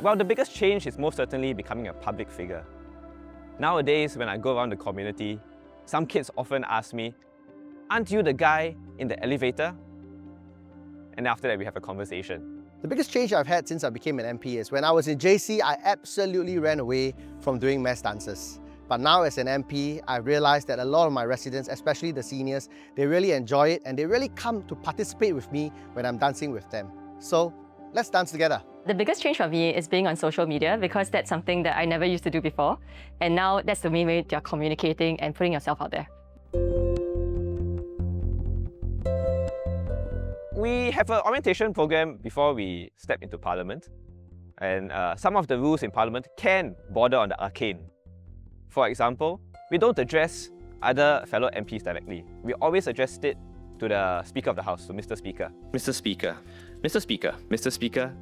Well, the biggest change is most certainly becoming a public figure. Nowadays, when I go around the community, some kids often ask me, "Aren't you the guy in the elevator?" And after that, we have a conversation. The biggest change I've had since I became an MP is when I was in JC, I absolutely ran away from doing mass dances. But now as an MP, I realized that a lot of my residents, especially the seniors, they really enjoy it and they really come to participate with me when I'm dancing with them. So let's dance together. The biggest change for me is being on social media because that's something that I never used to do before. And now that's the main way you're communicating and putting yourself out there. We have an orientation program before we step into Parliament. And some of the rules in Parliament can border on the arcane. For example, we don't address other fellow MPs directly. We always address it to the Speaker of the House, to Mr. Speaker. Mr. Speaker, Mr. Speaker, Mr. Speaker,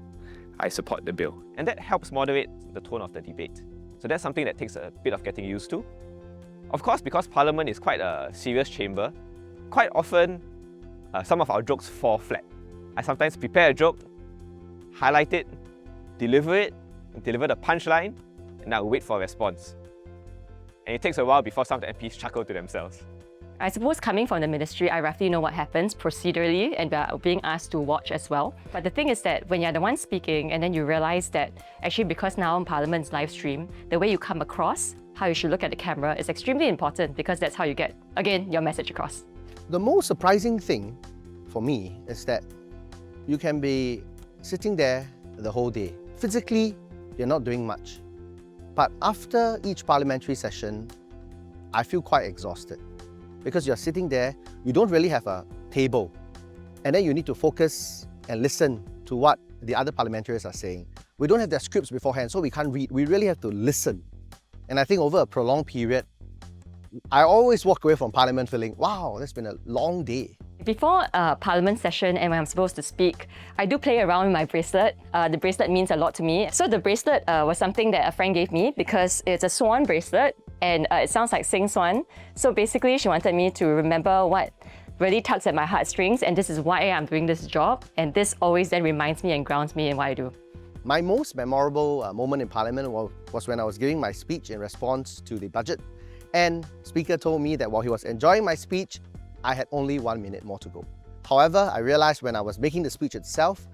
I support the bill. And that helps moderate the tone of the debate. So that's something that takes a bit of getting used to. Of course, because Parliament is quite a serious chamber, quite often some of our jokes fall flat. I sometimes prepare a joke, highlight it, deliver the punchline, and I wait for a response. And it takes a while before some of the MPs chuckle to themselves. I suppose coming from the ministry, I roughly know what happens procedurally and we're being asked to watch as well. But the thing is that when you're the one speaking and then you realize that actually because now Parliament's live stream, the way you come across, how you should look at the camera is extremely important because that's how you get, again, your message across. The most surprising thing for me is that you can be sitting there the whole day. Physically, you're not doing much. But after each parliamentary session, I feel quite exhausted. Because you're sitting there, you don't really have a table. And then you need to focus and listen to what the other parliamentarians are saying. We don't have their scripts beforehand, so we can't read. We really have to listen. And I think over a prolonged period, I always walk away from Parliament feeling, wow, that's been a long day. Before a Parliament session and when I'm supposed to speak, I do play around with my bracelet. The bracelet means a lot to me. So the bracelet was something that a friend gave me because it's a swan bracelet and it sounds like sing swan. So basically she wanted me to remember what really tugs at my heartstrings and this is why I'm doing this job. And this always then reminds me and grounds me in what I do. My most memorable moment in Parliament was when I was giving my speech in response to the budget. And Speaker told me that while he was enjoying my speech, I had only 1 minute more to go. However, I realized when I was making the speech itself,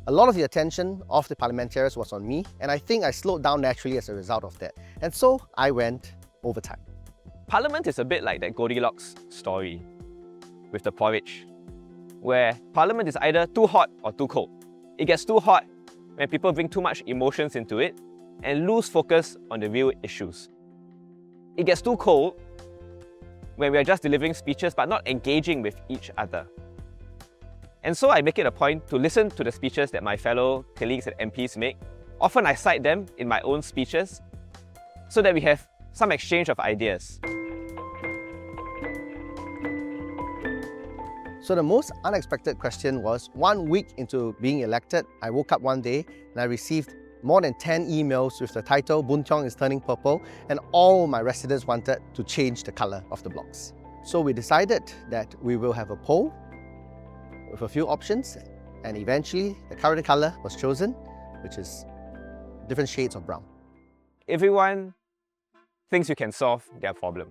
a lot of the attention of the parliamentarians was on me, and I think I slowed down naturally as a result of that. And so I went overtime. Parliament is a bit like that Goldilocks story with the porridge, where Parliament is either too hot or too cold. It gets too hot when people bring too much emotions into it and lose focus on the real issues. It gets too cold when we are just delivering speeches but not engaging with each other. And so I make it a point to listen to the speeches that my fellow colleagues and MPs make. Often I cite them in my own speeches so that we have some exchange of ideas. So the most unexpected question was, 1 week into being elected, I woke up one day and I received more than 10 emails with the title "Boon Tiong is turning purple" and all my residents wanted to change the colour of the blocks. So we decided that we will have a poll with a few options and eventually the current colour was chosen, which is different shades of brown. Everyone thinks you can solve their problem,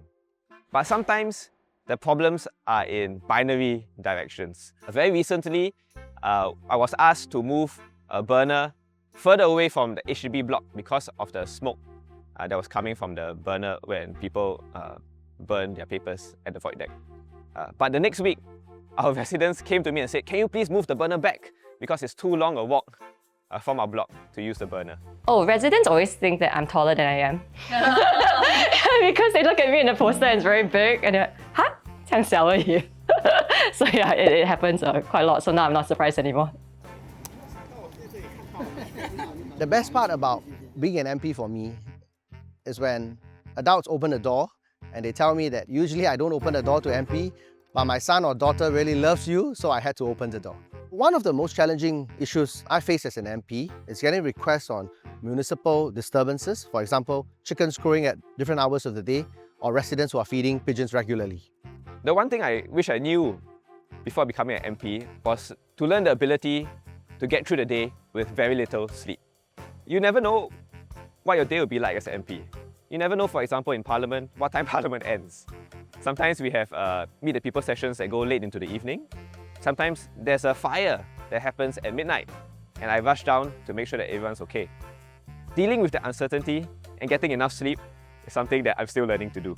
but sometimes the problems are in binary directions. Very recently, I was asked to move a burner further away from the HDB block because of the smoke that was coming from the burner when people burn their papers at the void deck. But the next week, our residents came to me and said, "Can you please move the burner back? Because it's too long a walk from our block to use the burner." Oh, residents always think that I'm taller than I am. Because they look at me in the poster and it's very big and they're like, "Huh? 这样小而已." So yeah, it happens quite a lot, so now I'm not surprised anymore. The best part about being an MP for me is when adults open the door and they tell me that usually I don't open the door to MP, but my son or daughter really loves you, so I had to open the door. One of the most challenging issues I face as an MP is getting requests on municipal disturbances, for example, chickens crowing at different hours of the day, or residents who are feeding pigeons regularly. The one thing I wish I knew before becoming an MP was to learn the ability to get through the day with very little sleep. You never know what your day will be like as an MP. You never know, for example, in Parliament, what time Parliament ends. Sometimes we have meet the people sessions that go late into the evening. Sometimes there's a fire that happens at midnight, and I rush down to make sure that everyone's okay. Dealing with the uncertainty and getting enough sleep is something that I'm still learning to do.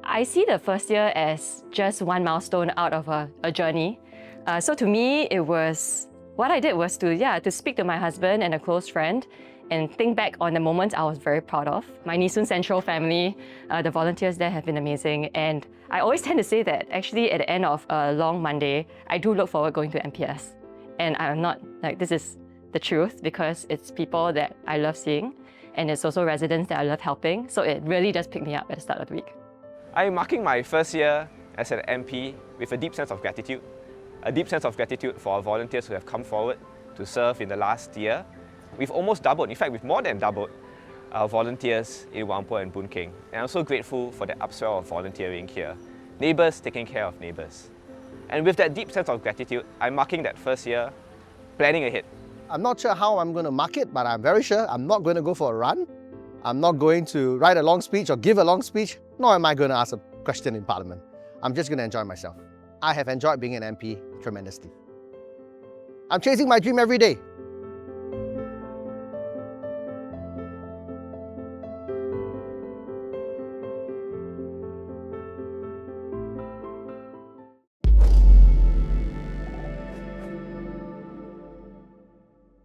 I see the first year as just one milestone out of a journey. So to me, what I did was to speak to my husband and a close friend and think back on the moments I was very proud of. My Nee Soon Central family, the volunteers there have been amazing. And I always tend to say that actually at the end of a long Monday, I do look forward going to MPS. And I'm not, this is the truth because it's people that I love seeing and it's also residents that I love helping. So it really does pick me up at the start of the week. I'm marking my first year as an MP with a deep sense of gratitude. A deep sense of gratitude for our volunteers who have come forward to serve in the last year. We've almost doubled, in fact, we've more than doubled our volunteers in Whampoa and Boon Keng. And I'm so grateful for the upswell of volunteering here. Neighbours taking care of neighbours. And with that deep sense of gratitude, I'm marking that first year, planning ahead. I'm not sure how I'm going to mark it, but I'm very sure I'm not going to go for a run. I'm not going to write a long speech or give a long speech, nor am I going to ask a question in Parliament. I'm just going to enjoy myself. I have enjoyed being an MP tremendously. I'm chasing my dream every day.